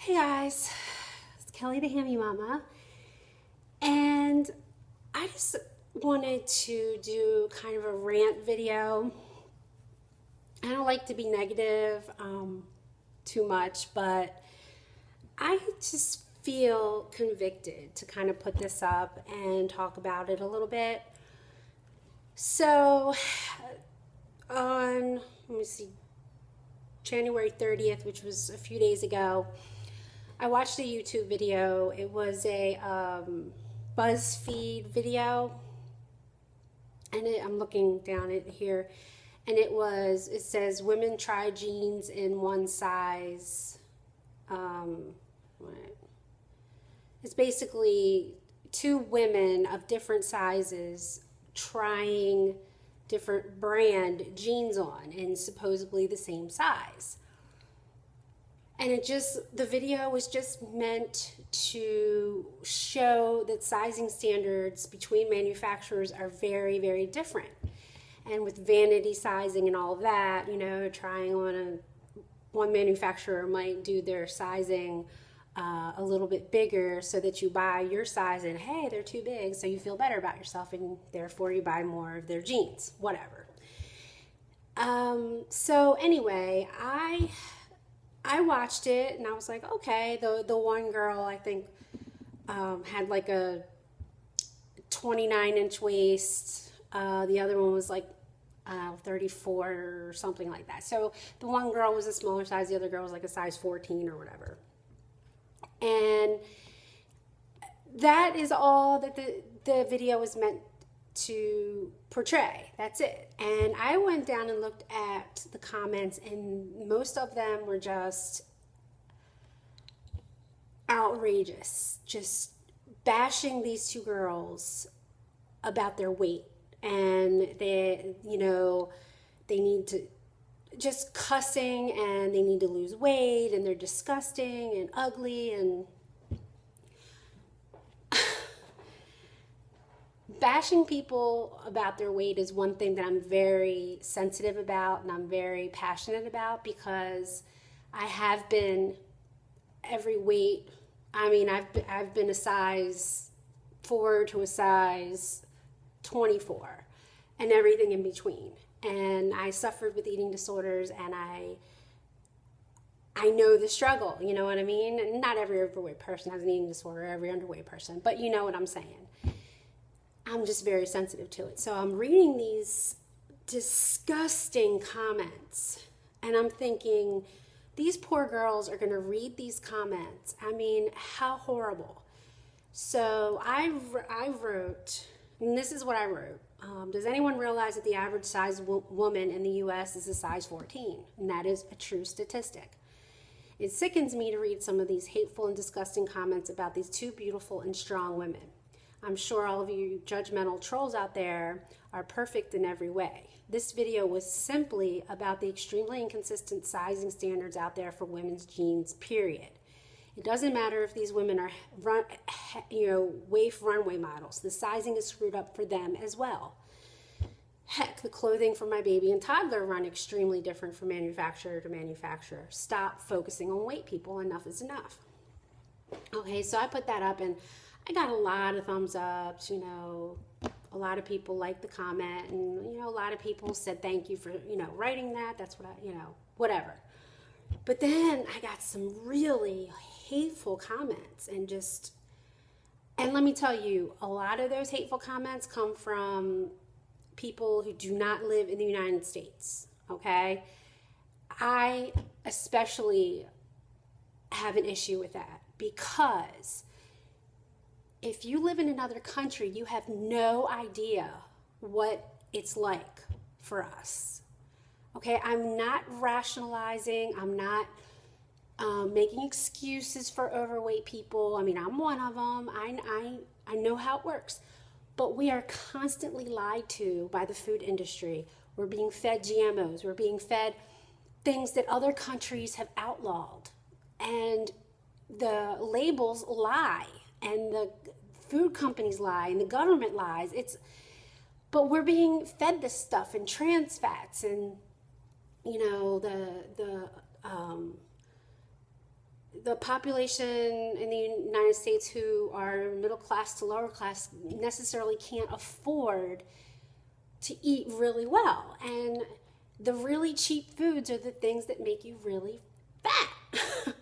Hey guys, it's Kelly the Hammy Mama, and I just wanted to do kind of a rant video. I don't like to be negative too much, but I just feel convicted to kind of put this up and talk about it a little bit. So, on, let me see, January 30th, which was a few days ago, I watched a YouTube video. It was a BuzzFeed video, and I'm looking down it here, and it says women try jeans in one size. What? It's basically two women of different sizes trying different brand jeans on and supposedly the same size. And the video was just meant to show that sizing standards between manufacturers are very, very different. And with vanity sizing and all of that, trying on one manufacturer might do their sizing a little bit bigger so that you buy your size and hey, they're too big, so you feel better about yourself and therefore you buy more of their jeans, whatever. So anyway, I watched it and I was like, okay, the one girl I think had like a 29-inch waist. The other one was like 34 or something like that. So the one girl was a smaller size, the other girl was like a size 14 or whatever. And that is all that the video was meant to portray. That's it. And I went down and looked at the comments, and most of them were just outrageous, just bashing these two girls about their weight, and they need to, just cussing, and they need to lose weight, and they're disgusting and ugly. And bashing people about their weight is one thing that I'm very sensitive about and I'm very passionate about, because I have been every weight. I mean, I've been a size 4 to a size 24 and everything in between. And I suffered with eating disorders, and I know the struggle, you know what I mean? And not every overweight person has an eating disorder, every underweight person, but you know what I'm saying. I'm just very sensitive to it. So I'm reading these disgusting comments, and I'm thinking, these poor girls are going to read these comments. I mean, how horrible. So I wrote, and this is what I wrote. Does anyone realize that the average size woman in the U.S. is a size 14? And that is a true statistic. It sickens me to read some of these hateful and disgusting comments about these two beautiful and strong women. I'm sure all of you judgmental trolls out there are perfect in every way. This video was simply about the extremely inconsistent sizing standards out there for women's jeans, period. It doesn't matter if these women are waif runway models. The sizing is screwed up for them as well. Heck, the clothing for my baby and toddler run extremely different from manufacturer to manufacturer. Stop focusing on weight, people. Enough is enough. Okay, so I put that up, and I got a lot of thumbs ups. A lot of people liked the comment, and a lot of people said thank you for writing that. That's what whatever. But then I got some really hateful comments, and let me tell you, a lot of those hateful comments come from people who do not live in the United States, okay? I especially have an issue with that, because if you live in another country, you have no idea what it's like for us. Okay, I'm not rationalizing. I'm not making excuses for overweight people. I mean, I'm one of them. I know how it works. But we are constantly lied to by the food industry. We're being fed GMOs. We're being fed things that other countries have outlawed. And the labels lie, and the food companies lie, and the government lies. But we're being fed this stuff, and trans fats, and the population in the United States who are middle class to lower class necessarily can't afford to eat really well. And the really cheap foods are the things that make you really fat.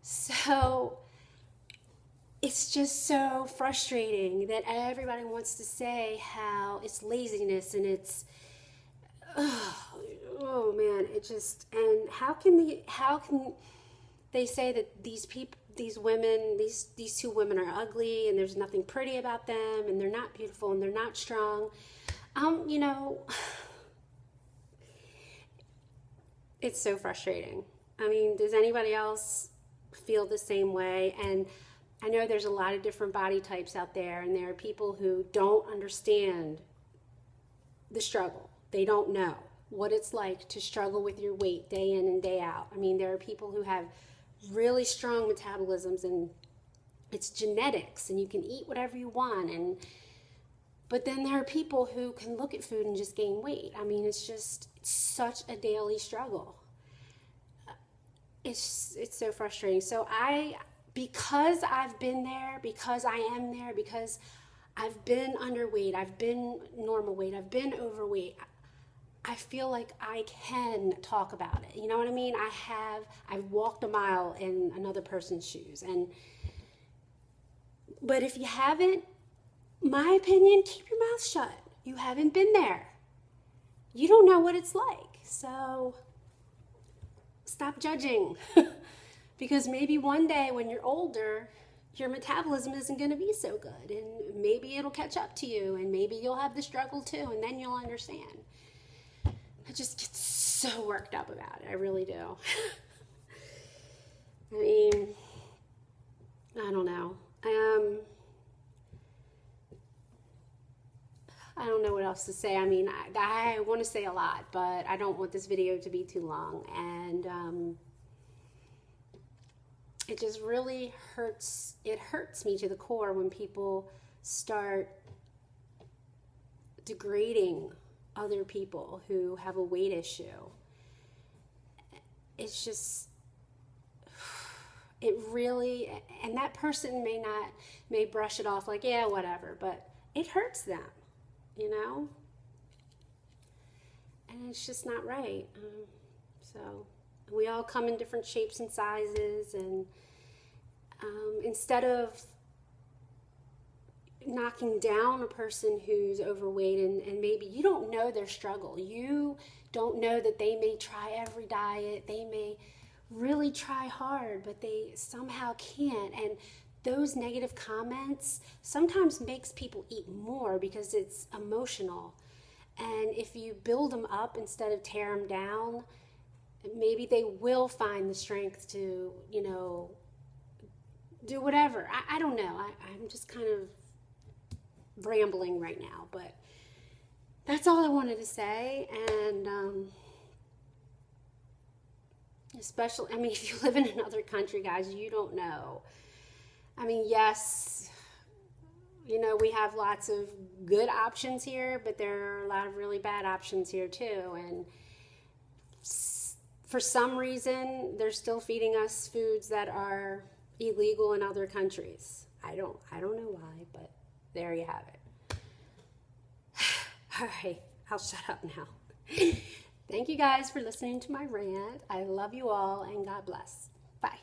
So it's just so frustrating that everybody wants to say how it's laziness and it's, oh man, it just, and how can they say that these people, these women, these two women are ugly and there's nothing pretty about them and they're not beautiful and they're not strong. You know, it's so frustrating. I mean, does anybody else feel the same way? And I know there's a lot of different body types out there, and there are people who don't understand the struggle. They don't know what it's like to struggle with your weight day in and day out. I mean, there are people who have really strong metabolisms and it's genetics and you can eat whatever you want, but then there are people who can look at food and just gain weight. I mean, it's such a daily struggle. It's so frustrating. So because I've been there, because I am there, because I've been underweight, I've been normal weight, I've been overweight, I feel like I can talk about it. You know what I mean? I've walked a mile in another person's shoes. But if you haven't, my opinion, keep your mouth shut. You haven't been there. You don't know what it's like. So stop judging. Because maybe one day when you're older, your metabolism isn't going to be so good. And maybe it'll catch up to you. And maybe you'll have the struggle too. And then you'll understand. I just get so worked up about it. I really do. I mean, I don't know. I don't know what else to say. I mean, I want to say a lot, but I don't want this video to be too long. And it just really hurts. It hurts me to the core when people start degrading other people who have a weight issue. It's just, it really, and that person may brush it off like, yeah, whatever, but it hurts them, you know? And it's just not right. So we all come in different shapes and sizes, and instead of knocking down a person who's overweight and maybe you don't know their struggle. You don't know that they may try every diet. They may really try hard, but they somehow can't. And those negative comments sometimes makes people eat more because it's emotional. And if you build them up instead of tear them down, maybe they will find the strength to, you know, do whatever. I don't know. I'm just kind of rambling right now, but that's all I wanted to say. And especially, I mean, if you live in another country, guys, you don't know. I mean, yes, you know, we have lots of good options here, but there are a lot of really bad options here too. And for some reason, they're still feeding us foods that are illegal in other countries. I don't know why, but there you have it. All right, I'll shut up now. Thank you guys for listening to my rant. I love you all, and God bless. Bye.